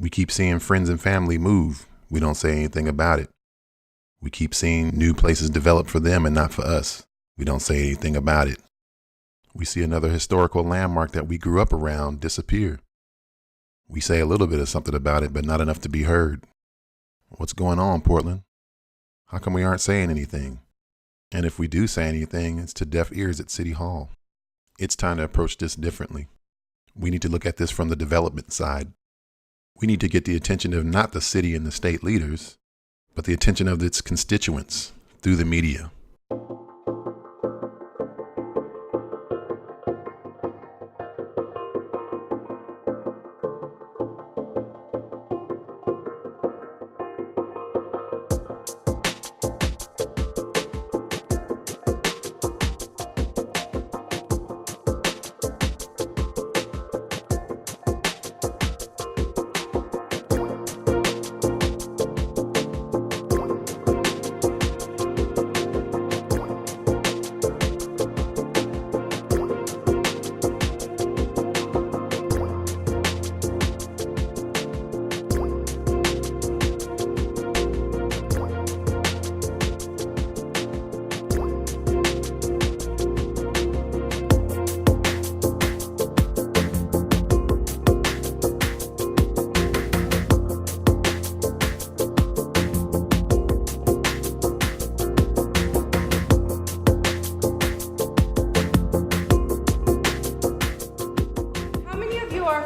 We keep seeing friends and family move. We don't say anything about it. We keep seeing new places develop for them and not for us. We don't say anything about it. We see another historical landmark that we grew up around disappear. We say a little bit of something about it, but not enough to be heard. What's going on, Portland? How come we aren't saying anything? And if we do say anything, it's to deaf ears at City Hall. It's time to approach this differently. We need to look at this from the development side. We need to get the attention of not the city and the state leaders, but the attention of its constituents through the media.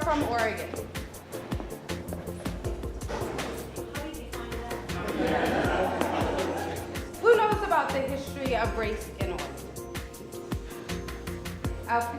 From Oregon. Who knows about the history of race in Oregon? Okay.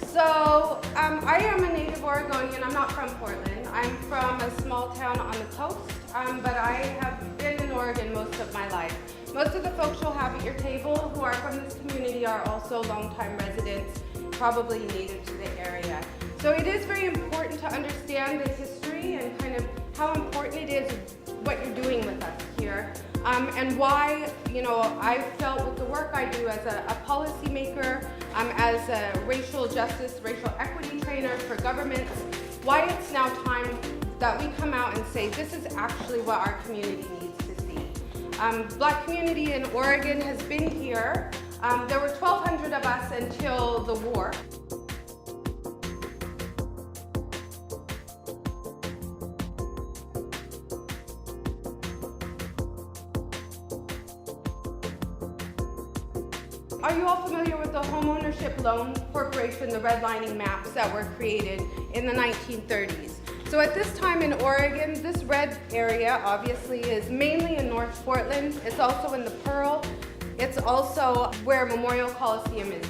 So I am a native Oregonian. I'm not from Portland. I'm from a small town on the coast, but I have been in Oregon most of my life. Most of the folks you'll have at your table who are from this community are also longtime residents, probably native to the area. So it is very important to understand the history and kind of how important it is what you're doing with us here, and why, I felt with the work I do as a policymaker, as a racial justice, racial equity trainer for governments, why it's now time that we come out and say this is actually what our community needs to see. Black community in Oregon has been here. There were 1,200 of us until the war. Are you all familiar with the Homeownership Loan Corporation, the redlining maps that were created in the 1930s? So at this time in Oregon, this red area obviously is mainly in North Portland. It's also in the Pearl. It's also where Memorial Coliseum is.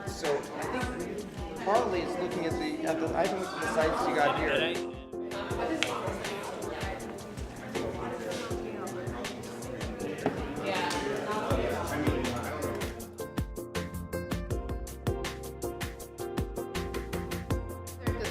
So I think partly it's looking at the I think the sites you got here. There's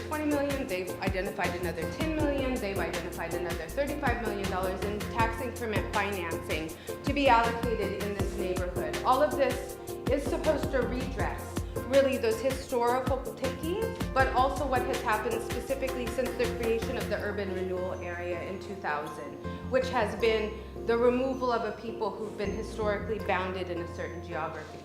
$20 million. They've identified another $10 million. They've identified another $35 million in tax increment financing to be allocated in this neighborhood. All of this is supposed to redress really those historical takings, but also what has happened specifically since the creation of the urban renewal area in 2000, which has been the removal of a people who've been historically bounded in a certain geography.